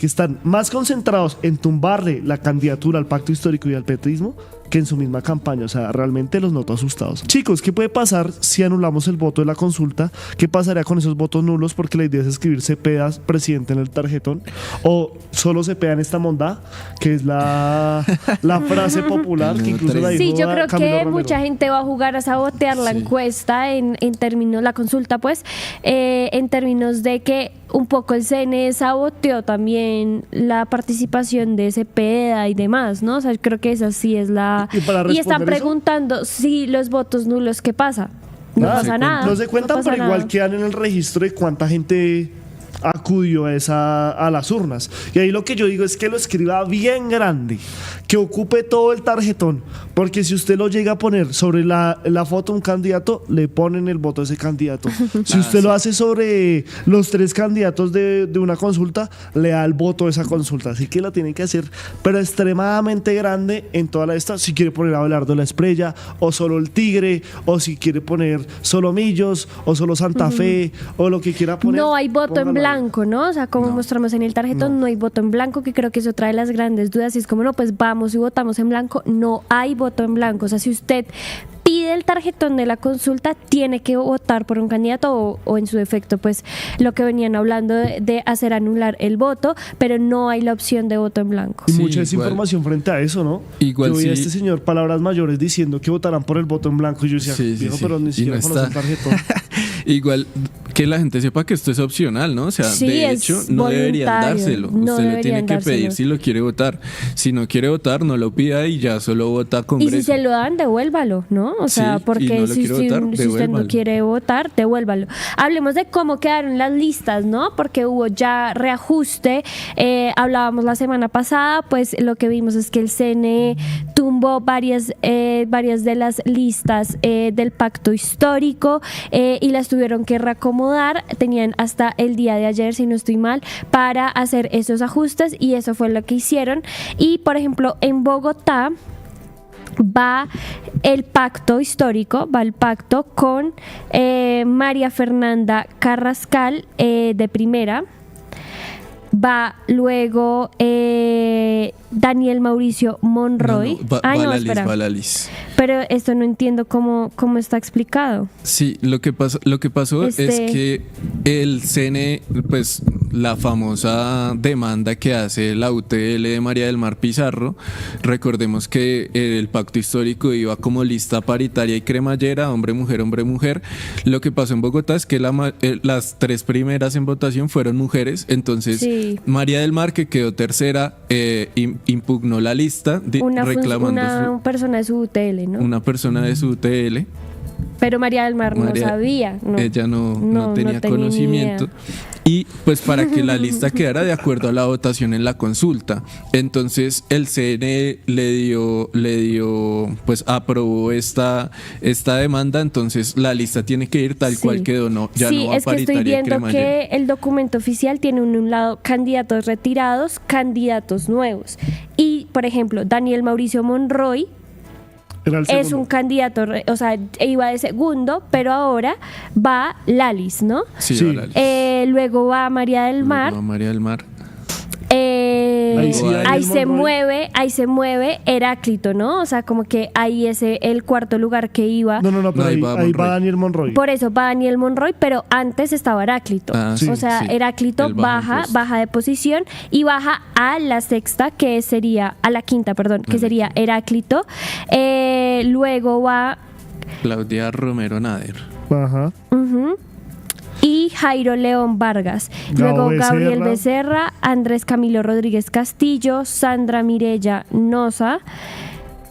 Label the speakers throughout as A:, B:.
A: que están más concentrados en tumbarle la candidatura al pacto histórico y al petrismo que en su misma campaña. O sea, realmente los noto asustados. Chicos, ¿qué puede pasar si anulamos el voto de la consulta? ¿Qué pasaría con esos votos nulos? Porque la idea es escribir Cepeda presidente en el tarjetón, o solo Cepeda en esta mondá, que es la frase popular que incluso la dijo
B: Sí, yo creo
A: Camilo
B: que
A: Romero.
B: Mucha gente va a jugar a sabotear la encuesta en términos, la consulta pues, en términos de que un poco el CNE saboteó también la participación de Cepeda y demás, ¿no? O sea, creo que esa sí es la...
A: Y
B: están preguntando si los votos nulos, ¿qué pasa? No pasa nada.
A: No se cuentan,
B: pasa
A: pero igual
B: nada.
A: quedan en el registro de cuánta gente acudió a las urnas. Y ahí lo que yo digo es que lo escriba bien grande, que ocupe todo el tarjetón, porque si usted lo llega a poner sobre la foto de un candidato, le ponen el voto a ese candidato. Si usted lo hace sobre los 3 candidatos de una consulta, le da el voto a esa consulta. Así que la tiene que hacer, pero extremadamente grande en toda la esta. Si quiere poner a Abelardo La Espriella, o solo el Tigre, o si quiere poner solo Millos, o solo Santa Fe, o lo que quiera poner.
B: No hay voto en
A: póngalo ahí.
B: blanco, ¿no? O sea, como mostramos en el tarjetón, no hay voto en blanco, que creo que es otra de las grandes dudas. Y es como, no, pues vamos y votamos en blanco. No hay voto en blanco. O sea, si usted pide el tarjetón de la consulta, tiene que votar por un candidato o en su defecto, pues lo que venían hablando de hacer anular el voto, pero no hay la opción de voto en blanco.
A: Y
C: Sí,
A: mucha
C: igual.
A: desinformación frente a eso, ¿no?
C: Igual
A: yo vi a
C: sí.
A: este señor palabras mayores diciendo que votarán por el voto en blanco y yo decía,
C: Sí, sí,
A: viejo,
C: sí.
A: pero ni
C: Y
A: siquiera
C: no
A: conoce el
C: está.
A: tarjetón.
C: Igual que la gente sepa que esto es opcional, ¿no? O sea,
B: Sí,
C: de
B: es
C: hecho, no deberían
B: voluntario.
C: dárselo.
B: No
C: Usted lo tiene
B: deberían
C: que
B: dárselo.
C: pedir si lo quiere votar. Si no quiere votar, no lo pida y ya solo vota
B: Y
C: Congreso.
B: si se lo dan, devuélvalo, ¿no? O sea,
C: Sí, y
B: porque
C: no lo
B: si
C: quiere votar,
B: usted no
C: devuélvalo.
B: quiere votar, devuélvalo. Hablemos de cómo quedaron las listas, ¿no? Porque hubo ya reajuste. Hablábamos la semana pasada, pues lo que vimos es que el CNE tumbó varias de las listas del pacto histórico y las tuvieron que reacomodar. Tenían hasta el día de ayer, si no estoy mal, para hacer esos ajustes y eso fue lo que hicieron. Y, por ejemplo, en Bogotá va el pacto histórico, va el pacto con María Fernanda Carrascal de primera, va luego Daniel Mauricio Monroy.
C: No, va la lista, va la lista.
B: Pero esto no entiendo cómo está explicado.
C: Sí, lo que pasó es que el CNE, pues la famosa demanda que hace la UTL de María del Mar Pizarro, recordemos que el pacto histórico iba como lista paritaria y cremallera, hombre-mujer, hombre-mujer. Lo que pasó en Bogotá es que las 3 primeras en votación fueron mujeres, entonces
B: Sí.
C: María del Mar, que quedó tercera, impugnó la lista reclamando
B: Una persona de su UTL, ¿no?
C: una persona de su UTL.
B: Pero María del Mar no sabía. No.
C: Ella no tenía
B: ni
C: conocimiento.
B: idea.
C: Y pues para que la lista quedara de acuerdo a la votación en la consulta. Entonces el CNE le dio, pues aprobó esta demanda. Entonces la lista tiene que ir tal cual quedó, ya no va
B: es que estoy
C: paritaria y
B: viendo
C: cremallera.
B: que el documento oficial tiene en un lado candidatos retirados, candidatos nuevos. Y, por ejemplo, Daniel Mauricio Monroy
A: Era el
B: es
A: segundo.
B: un candidato, o sea, iba de segundo, pero ahora va Lalis, ¿no?
C: Sí,
A: Sí.
C: va la lista.
B: Luego va María del Mar.
C: Luego va María del Mar.
A: Ahí sí, Daniel
B: ahí se mueve Heráclito, ¿no? O sea, como que ahí es el cuarto lugar que iba.
A: No, pero
C: No, ahí
A: ahí
C: va
A: va
C: Monroy.
A: Daniel Monroy.
B: Por eso va Daniel Monroy, pero antes estaba Heráclito.
C: Sí,
B: O sea,
C: sí.
B: Heráclito
C: Él baja un
B: baja de posición y baja a la sexta, que sería, a la quinta, perdón, que sería Heráclito. Luego va
C: Claudia Romero Nader.
A: Ajá.
B: y Jairo León Vargas. Luego Gabriel Becerra, Andrés Camilo Rodríguez Castillo, Sandra Mirella Noza,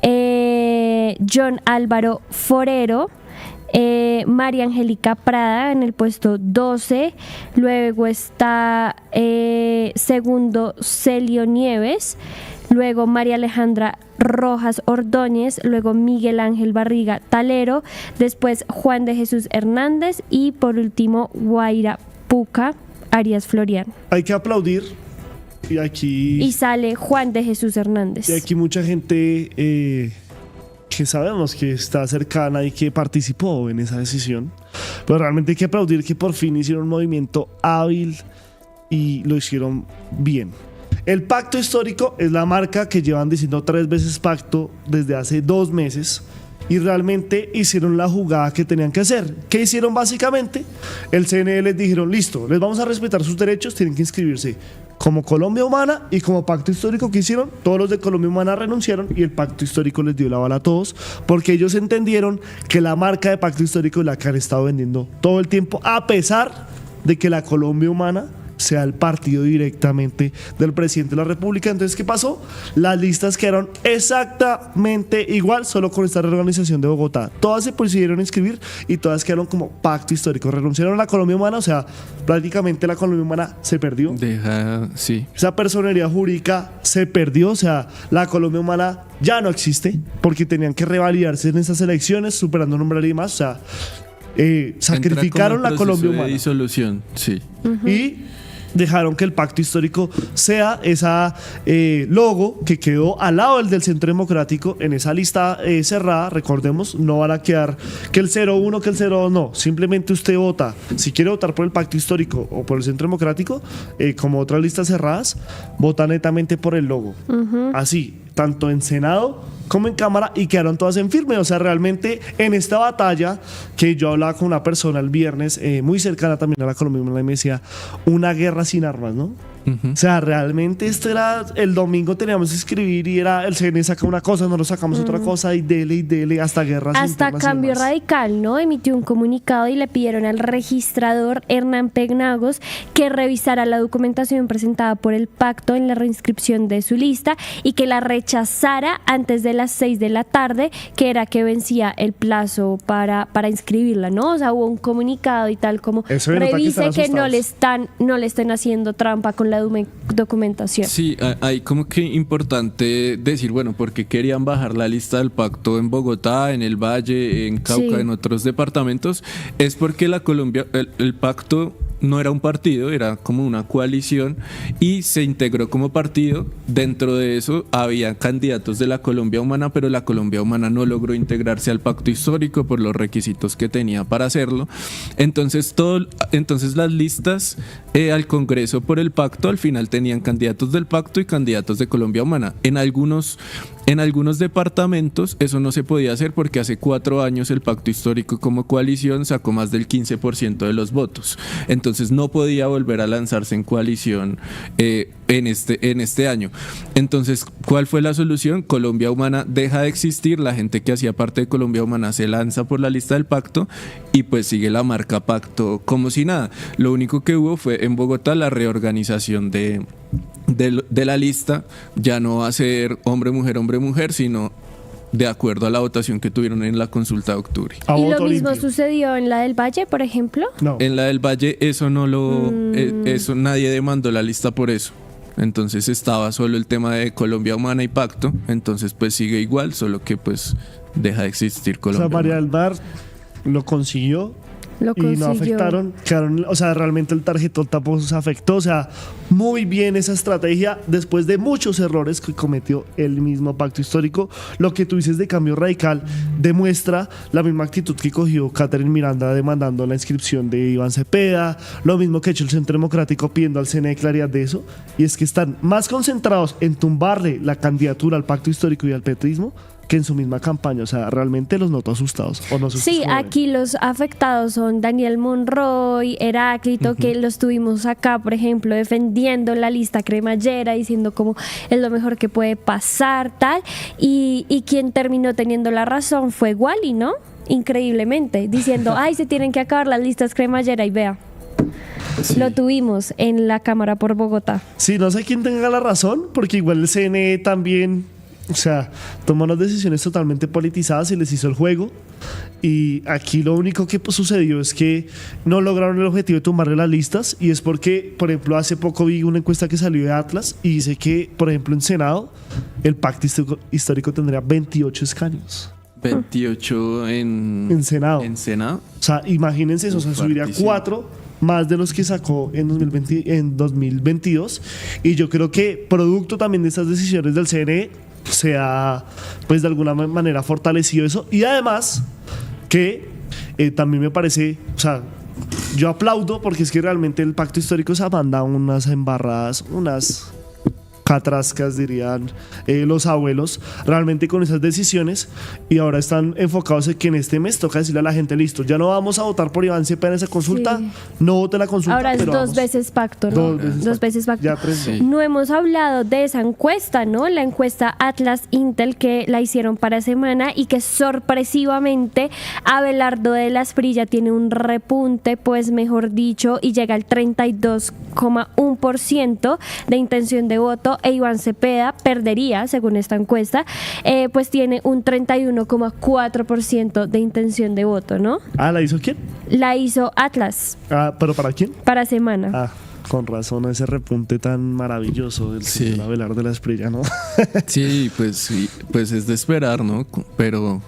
B: John Álvaro Forero, María Angélica Prada en el puesto 12. Luego está segundo Celio Nieves. Luego María Alejandra Rojas Ordóñez, luego Miguel Ángel Barriga Talero, después Juan de Jesús Hernández y por último Guaira Puca Arias Florian.
A: Hay que aplaudir.
B: Y sale Juan de Jesús Hernández.
A: Y aquí mucha gente que sabemos que está cercana y que participó en esa decisión. Pero realmente hay que aplaudir que por fin hicieron un movimiento hábil y lo hicieron bien. El pacto histórico es la marca que llevan diciendo 3 veces pacto desde hace 2 meses y realmente hicieron la jugada que tenían que hacer. ¿Qué hicieron básicamente? El CNE les dijeron, listo, les vamos a respetar sus derechos, tienen que inscribirse como Colombia Humana y como pacto histórico. que hicieron? Todos los de Colombia Humana renunciaron y el pacto histórico les dio la bala a todos porque ellos entendieron que la marca de pacto histórico es la que han estado vendiendo todo el tiempo, a pesar de que la Colombia Humana sea el partido directamente del presidente de la República. Entonces, ¿qué pasó? Las listas quedaron exactamente igual, solo con esta reorganización de Bogotá. Todas se pusieron a inscribir y todas quedaron como pacto histórico. Renunciaron a la Colombia Humana, o sea, prácticamente la Colombia Humana se perdió.
C: Sí.
A: Esa personería jurídica se perdió, o sea, la Colombia Humana ya no existe porque tenían que revalidarse en esas elecciones, superando un umbral y demás, o sea, sacrificaron la Colombia Humana.
C: De disolución, sí.
A: Y dejaron que el pacto histórico sea esa logo que quedó al lado del Centro Democrático en esa lista cerrada. Recordemos, no van a quedar que el 01, que el 02, no. Simplemente usted vota. Si quiere votar por el pacto histórico o por el Centro Democrático, como otras listas cerradas, vota netamente por el logo. Así, tanto en Senado como en Cámara, y quedaron todas en firme. O sea, realmente en esta batalla, que yo hablaba con una persona el viernes, muy cercana también a la Colombia, y me decía, una guerra sin armas, ¿no? O sea, realmente esto era, el domingo teníamos que escribir y era el CNE saca una cosa, nosotros sacamos otra cosa y dele hasta guerras.
B: Hasta Cambio Radical, ¿no? Emitió un comunicado y le pidieron al registrador Hernán Penagos que revisara la documentación presentada por el pacto en la reinscripción de su lista y que la rechazara antes de las 6 de la tarde, que era que vencía el plazo para inscribirla, ¿no? O sea, hubo un comunicado y tal como revise que no le estén haciendo trampa con la documentación.
C: Sí, hay como que importante decir, bueno, porque querían bajar la lista del pacto en Bogotá, en el Valle, en Cauca, sí, en otros departamentos, es porque el pacto no era un partido, era como una coalición y se integró como partido. Dentro de eso había candidatos de la Colombia Humana, pero la Colombia Humana no logró integrarse al pacto histórico por los requisitos que tenía para hacerlo. Entonces las listas al Congreso por el pacto al final tenían candidatos del pacto y candidatos de Colombia Humana. En algunos departamentos eso no se podía hacer porque hace 4 años el pacto histórico como coalición sacó más del 15% de los votos. Entonces no podía volver a lanzarse en coalición en este año. Entonces, ¿cuál fue la solución? Colombia Humana deja de existir, la gente que hacía parte de Colombia Humana se lanza por la lista del pacto y pues sigue la marca pacto como si nada. Lo único que hubo fue en Bogotá la reorganización de la lista. Ya no va a ser hombre, mujer, sino de acuerdo a la votación que tuvieron en la consulta de octubre.
B: ¿Y lo mismo sucedió en la del Valle, por ejemplo?
A: No.
C: En la del Valle eso eso nadie demandó la lista por eso. Entonces estaba solo el tema de Colombia Humana y pacto. Entonces pues sigue igual, solo que pues deja de existir Colombia.
A: O sea, María del Mar lo consiguió. Y no afectaron, quedaron, o sea, realmente el tarjetón tampoco se afectó. O sea, muy bien esa estrategia después de muchos errores que cometió el mismo pacto histórico. Lo que tú dices de Cambio Radical demuestra la misma actitud que cogió Catherine Miranda demandando la inscripción de Iván Cepeda, lo mismo que ha hecho el Centro Democrático pidiendo al CNE claridad de eso, y es que están más concentrados en tumbarle la candidatura al pacto histórico y al petrismo que en su misma campaña. O sea, realmente los noto asustados. ¿O no?
B: Sí, aquí los afectados son Daniel Monroy, Heráclito, que los tuvimos acá, por ejemplo, defendiendo la lista cremallera, diciendo como es lo mejor que puede pasar, tal, y quien terminó teniendo la razón fue Wally, ¿no? Increíblemente, diciendo, ay, se tienen que acabar las listas cremallera, y vea. Sí. Lo tuvimos en la Cámara por Bogotá.
A: Sí, no sé quién tenga la razón, porque igual el CNE también, o sea, tomó unas decisiones totalmente politizadas y les hizo el juego. Y aquí lo único que sucedió es que no lograron el objetivo de tomarle las listas. Y es porque, por ejemplo, hace poco vi una encuesta que salió de Atlas y dice que, por ejemplo, en Senado el pacto histórico tendría 28 escaños.
C: 28 en
A: Senado.
C: En Senado.
A: O sea, imagínense eso, o sea, subiría 4 más de los que sacó en 2022. Y yo creo que producto también de esas decisiones del CNE se ha, pues, de alguna manera fortalecido eso. Y además que también me parece, o sea, yo aplaudo porque es que realmente el pacto histórico se manda unas embarradas, unas catrascas, dirían los abuelos, realmente con esas decisiones, y ahora están enfocados en que en este mes toca decirle a la gente, listo, ya no vamos a votar por Iván Cepeda en esa consulta, no vote la consulta.
B: Ahora es
A: pero
B: dos
A: vamos.
B: veces pacto, ¿no? Dos veces pacto.
A: Ya 3
C: Sí.
B: No hemos hablado de esa encuesta, ¿no? La encuesta Atlas Intel que la hicieron para semana y que sorpresivamente Abelardo de la Esprilla tiene un repunte, pues mejor dicho, y llega al 32,1% de intención de voto, e Iván Cepeda perdería, según esta encuesta, pues tiene un 31,4% de intención de voto, ¿no?
A: ¿La hizo quién?
B: La hizo Atlas
A: ¿Pero para quién?
B: para semana.
A: Con razón, ese repunte tan maravilloso del señor Abelardo de la Esprilla, ¿no?
C: Sí, pues es de esperar, ¿no? Pero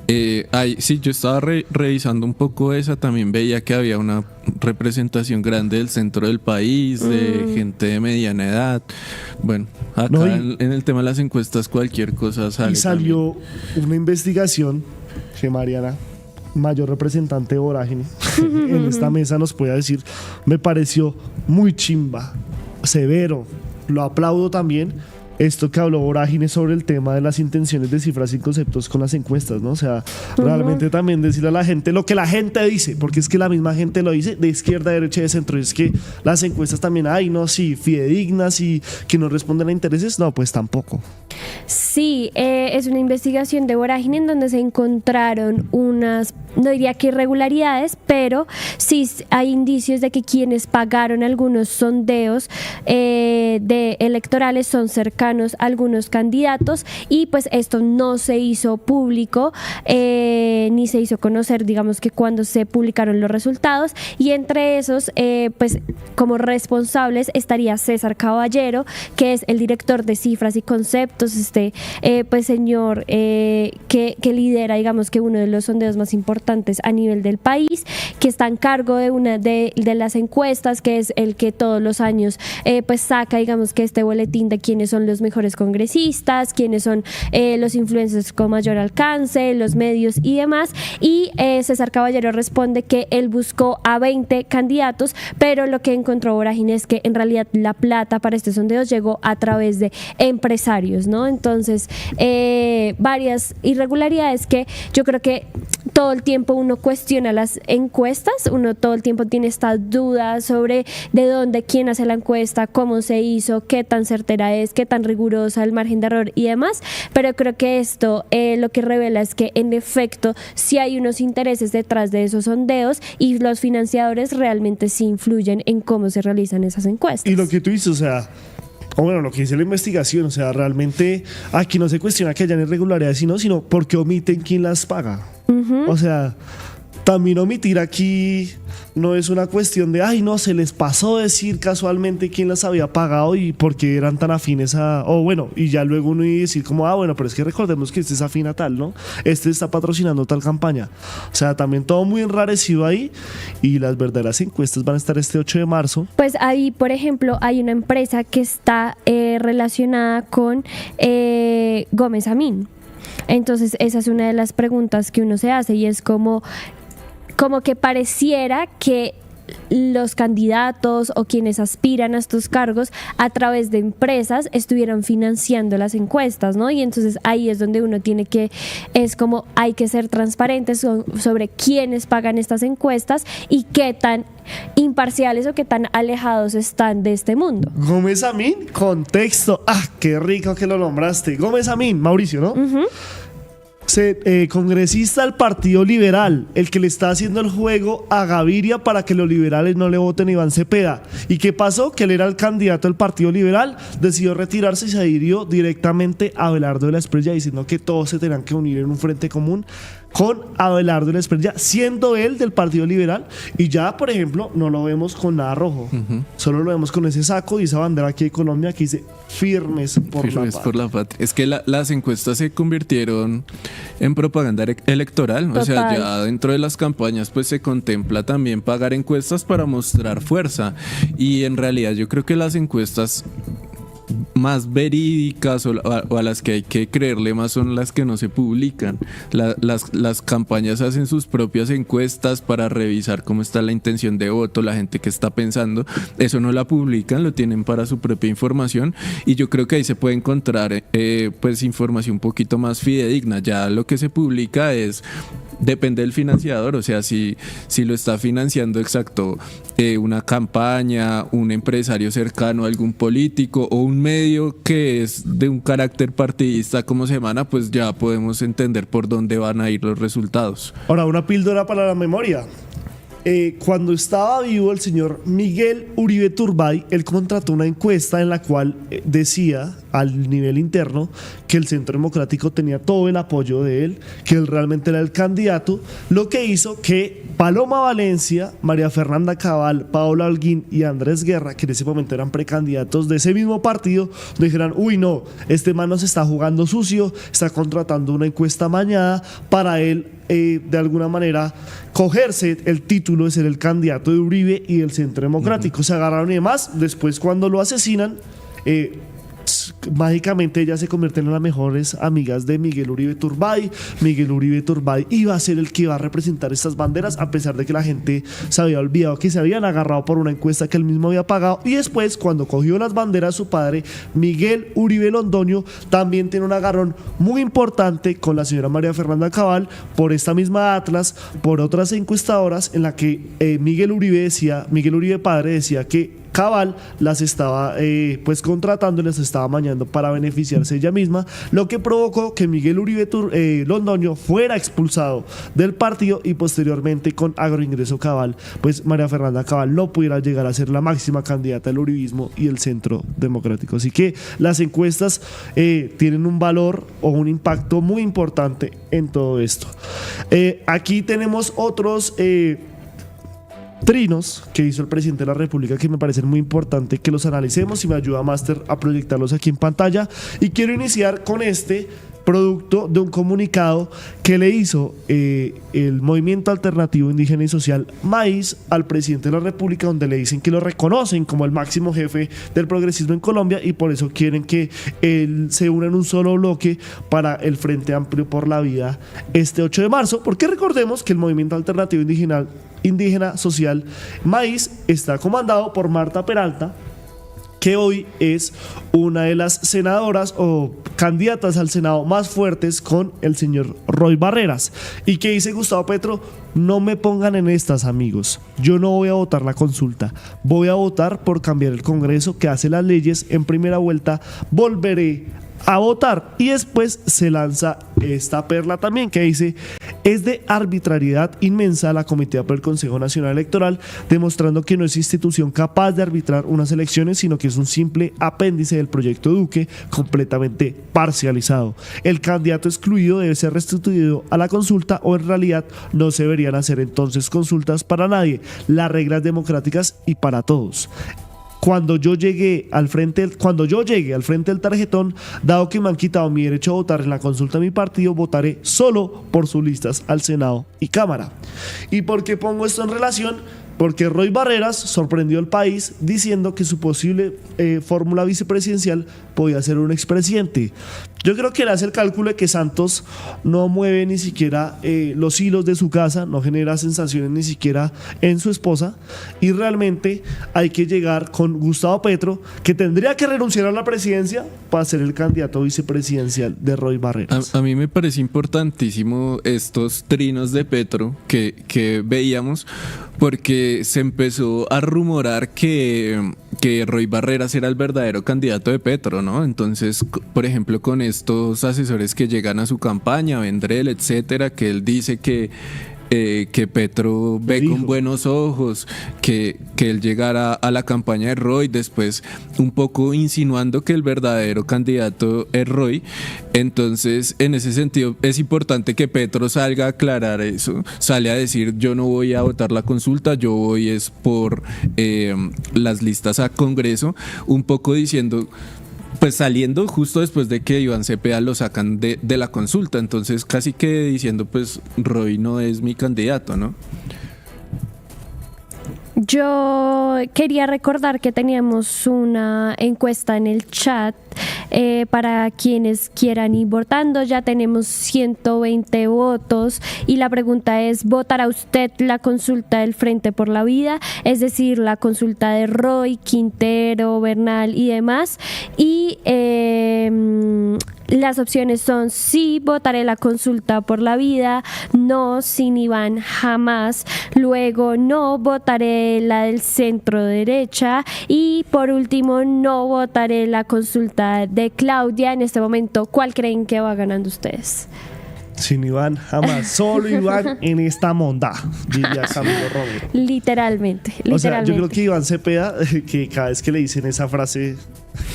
C: sí, yo estaba revisando un poco esa, también veía que había una representación grande del centro del país, de gente de mediana edad. Bueno, acá
A: No,
C: en el tema de las encuestas cualquier cosa sale.
A: Y salió
C: también
A: una investigación que Mariana, mayor representante de Vorágine, en esta mesa nos puede decir, me pareció muy chimba, severo, lo aplaudo también, esto que habló Vorágine sobre el tema de las intenciones de cifras y conceptos con las encuestas, ¿no? O sea, realmente también decirle a la gente lo que la gente dice, porque es que la misma gente lo dice de izquierda, derecha y de centro, y es que las encuestas también, sí, fidedignas y que no responden a intereses, no, pues tampoco.
B: Sí, es una investigación de Vorágine en donde se encontraron unas, no diría que irregularidades, pero sí hay indicios de que quienes pagaron algunos sondeos de electorales son cercanos a algunos candidatos, y pues esto no se hizo público ni se hizo conocer, digamos que cuando se publicaron los resultados, y entre esos pues como responsables estaría César Caballero, que es el director de cifras y conceptos, pues señor que lidera, digamos que uno de los sondeos más importantes a nivel del país, que está en cargo de una de las encuestas, que es el que todos los años pues saca, digamos que este boletín de quiénes son los mejores congresistas, quiénes son los influencers con mayor alcance, los medios y demás, y César Caballero responde que él buscó a 20 candidatos, pero lo que encontró Vorágine es que en realidad la plata para estos sondeos llegó a través de empresarios, ¿no? Entonces, varias irregularidades que yo creo que todo el tiempo uno cuestiona las encuestas, uno todo el tiempo tiene estas dudas sobre de dónde, quién hace la encuesta, cómo se hizo, qué tan certera es, qué tan rigurosa, el margen de error y demás, pero creo que esto lo que revela es que en efecto sí hay unos intereses detrás de esos sondeos, y los financiadores realmente sí influyen en cómo se realizan esas encuestas.
A: Y lo que tú dices, o sea, lo que dice la investigación, o sea, realmente aquí no se cuestiona que hayan irregularidades, sino porque omiten quién las paga. O sea, también omitir aquí no es una cuestión de, se les pasó decir casualmente quién las había pagado y por qué eran tan afines y ya luego uno y decir como, pero es que recordemos que este es afín a tal, ¿no? Este está patrocinando tal campaña. O sea, también todo muy enrarecido ahí, y las verdaderas encuestas van a estar este 8 de marzo.
B: Pues ahí, por ejemplo, hay una empresa que está relacionada con Gómez Amín. Entonces, esa es una de las preguntas que uno se hace, y es como que pareciera que los candidatos o quienes aspiran a estos cargos a través de empresas estuvieran financiando las encuestas, ¿no? Y entonces ahí es donde uno tiene que, es como hay que ser transparentes sobre quiénes pagan estas encuestas y qué tan imparciales o qué tan alejados están de este mundo.
A: Gómez Amín, contexto. Qué rico que lo nombraste. Gómez Amín, Mauricio, ¿no? Congresista del Partido Liberal, el que le está haciendo el juego a Gaviria para que los liberales no le voten a Iván Cepeda. ¿Y qué pasó? Que él era el candidato del Partido Liberal, decidió retirarse y se adhirió directamente a Abelardo de la Esprilla, diciendo que todos se tenían que unir en un frente común con Abelardo de la Esprilla, siendo él del Partido Liberal, y ya, por ejemplo, no lo vemos con nada rojo, solo lo vemos con ese saco y esa bandera aquí de Colombia que dice firmes por la patria.
C: Es que las encuestas se convirtieron en propaganda electoral. Total. O sea, ya dentro de las campañas pues se contempla también pagar encuestas para mostrar fuerza, y en realidad yo creo que las encuestas más verídicas o a las que hay que creerle más son las que no se publican. Las campañas hacen sus propias encuestas para revisar cómo está la intención de voto, la gente que está pensando. Eso no la publican, lo tienen para su propia información, y yo creo que ahí se puede encontrar pues información un poquito más fidedigna. Ya lo que se publica depende del financiador, o sea, si lo está financiando una campaña, un empresario cercano a algún político o un medio que es de un carácter partidista como Semana, pues ya podemos entender por dónde van a ir los resultados.
A: Ahora, una píldora para la memoria. Cuando estaba vivo el señor Miguel Uribe Turbay, él contrató una encuesta en la cual decía al nivel interno que el Centro Democrático tenía todo el apoyo de él, que él realmente era el candidato, lo que hizo que Paloma Valencia, María Fernanda Cabal, Paola Holguín y Andrés Guerra, que en ese momento eran precandidatos de ese mismo partido, dijeran: uy, no, este man nos está jugando sucio, está contratando una encuesta amañada para él de alguna manera cogerse el título de ser el candidato de Uribe y del Centro Democrático. Se agarraron y demás. Después, cuando lo asesinan, mágicamente ellas se convierten en las mejores amigas de Miguel Uribe Turbay. Miguel Uribe Turbay iba a ser el que iba a representar estas banderas, a pesar de que la gente se había olvidado que se habían agarrado por una encuesta que él mismo había pagado. Y después, cuando cogió las banderas, su padre, Miguel Uribe Londoño, también tiene un agarrón muy importante con la señora María Fernanda Cabal por esta misma Atlas, por otras encuestadoras, en la que Miguel Uribe padre decía que Cabal las estaba pues contratando y las estaba mañando para beneficiarse ella misma, lo que provocó que Miguel Uribe Londoño fuera expulsado del partido, y posteriormente, con agroingreso Cabal, pues María Fernanda Cabal no pudiera llegar a ser la máxima candidata del uribismo y el Centro Democrático. Así que las encuestas tienen un valor o un impacto muy importante en todo esto. Aquí tenemos otros trinos que hizo el presidente de la República que me parecen muy importante que los analicemos, y me ayuda Master a proyectarlos aquí en pantalla. Y quiero iniciar con este producto de un comunicado que le hizo el Movimiento Alternativo Indígena y Social MAIS al presidente de la República, donde le dicen que lo reconocen como el máximo jefe del progresismo en Colombia, y por eso quieren que él se una en un solo bloque para el Frente Amplio por la Vida este 8 de marzo, porque recordemos que el Movimiento Alternativo Indígena Social MAIS está comandado por Marta Peralta, que hoy es una de las senadoras o candidatas al Senado más fuertes con el señor Roy Barreras. Y que dice Gustavo Petro: no me pongan en estas, amigos, yo no voy a votar la consulta, voy a votar por cambiar el Congreso que hace las leyes, en primera vuelta volveré a votar. Y después se lanza esta perla también que dice: es de arbitrariedad inmensa la cometida por el Consejo Nacional Electoral, demostrando que no es institución capaz de arbitrar unas elecciones, sino que es un simple apéndice del proyecto Duque, completamente parcializado. El candidato excluido debe ser restituido a la consulta, o en realidad no se deberían hacer entonces consultas para nadie. Las reglas democráticas y para todos. Cuando yo llegue al frente del tarjetón, dado que me han quitado mi derecho a votar en la consulta de mi partido, votaré solo por sus listas al Senado y Cámara. ¿Y por qué pongo esto en relación? Porque Roy Barreras sorprendió al país diciendo que su posible fórmula vicepresidencial podía ser un expresidente. Yo creo que él hace el cálculo de que Santos no mueve ni siquiera los hilos de su casa, no genera sensaciones ni siquiera en su esposa, y realmente hay que llegar con Gustavo Petro, que tendría que renunciar a la presidencia para ser el candidato vicepresidencial de Roy Barreras.
C: A mí me parece importantísimo estos trinos de Petro que veíamos, porque se empezó a rumorar que Roy Barreras era el verdadero candidato de Petro, ¿no? Entonces, por ejemplo, con estos asesores que llegan a su campaña, Vendrell, etcétera, que él dice que Petro ve con buenos ojos que él llegara a la campaña de Roy, después un poco insinuando que el verdadero candidato es Roy. Entonces, en ese sentido, es importante que Petro salga a aclarar eso, sale a decir: yo no voy a votar la consulta, yo voy es por las listas a Congreso, un poco diciendo, pues saliendo justo después de que Iván Cepeda lo sacan de la consulta, entonces casi que diciendo, pues Roy no es mi candidato, ¿no?
B: yo quería recordar que teníamos una encuesta en el chat para quienes quieran ir votando. Ya tenemos 120 votos y la pregunta es: ¿votará usted la consulta del Frente por la Vida? Es decir, la consulta de Roy, Quintero, Bernal y demás. Y las opciones son: sí, votaré la consulta por la vida; no, sin Iván, jamás; luego, no, votaré la del centro derecha; y por último, no, votaré la consulta de Claudia. En este momento, ¿cuál creen que va ganando ustedes?
A: Sin Iván, jamás. Solo Iván en esta monda, diría Camilo Romero.
B: Literalmente.
A: O sea, yo creo que Iván Cepeda, que cada vez que le dicen esa frase,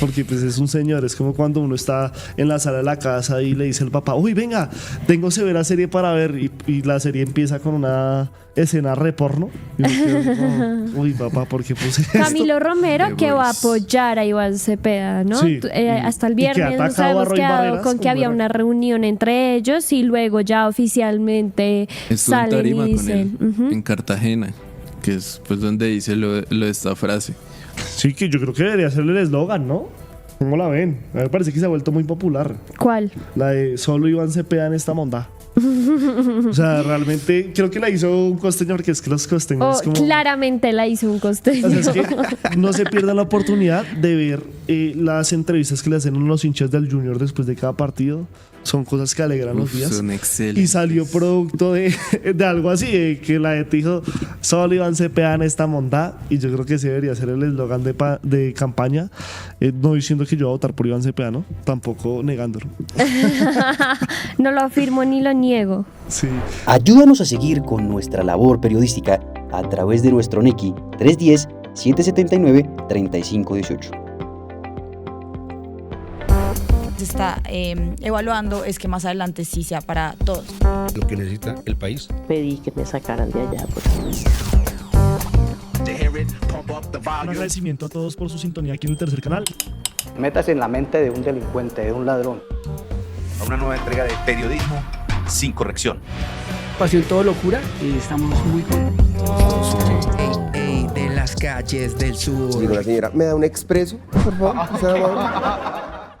A: porque pues es un señor, es como cuando uno está en la sala de la casa y le dice al papá: uy, venga, tengo severa serie para ver, y la serie empieza con una escena re porno. Y uno queda como, uy, papá, ¿por qué puse esto?
B: Camilo Romero, que va a apoyar a Iván Cepeda, ¿no?
A: Sí.
B: Hasta el viernes nos habíamos quedado con que había una reunión entre ellos y luego ya oficialmente salen y dicen
C: en Cartagena, que es pues donde dice lo de esta frase.
A: Sí, que yo creo que debería ser el eslogan, ¿no? ¿Cómo la ven? A mí me parece que se ha vuelto muy popular.
B: ¿Cuál?
A: La de solo Iván Cepeda en esta monda. O sea, realmente creo que la hizo un costeño, porque es que los costeños como...
B: Claramente la hizo un costeño.
A: O sea, es que no se pierdan la oportunidad de ver las entrevistas que le hacen los hinchas del Junior después de cada partido. Son cosas que alegran los días.
C: Son excelentes.
A: Y salió producto de algo así, de que la gente dijo: solo Iván Cepeda en esta monda. Y yo creo que ese debería ser el eslogan de campaña. No diciendo que yo voy a votar por Iván Cepeda, ¿no? Tampoco negándolo.
B: No lo afirmo ni lo niego.
A: Sí.
D: Ayúdanos a seguir con nuestra labor periodística a través de nuestro NECI 310-779-3518.
E: Se está evaluando es que más adelante sí sea para todos.
F: Lo que necesita el país.
G: Pedí que me sacaran de allá.
A: Un agradecimiento a todos por su sintonía aquí en el tercer canal.
H: Métase en la mente de un delincuente, de un ladrón.
F: A una nueva entrega de periodismo sin corrección.
G: Pasión todo locura y estamos muy contentos.
I: De las calles del sur.
J: Digo, la señora, ¿me da un expreso, por favor?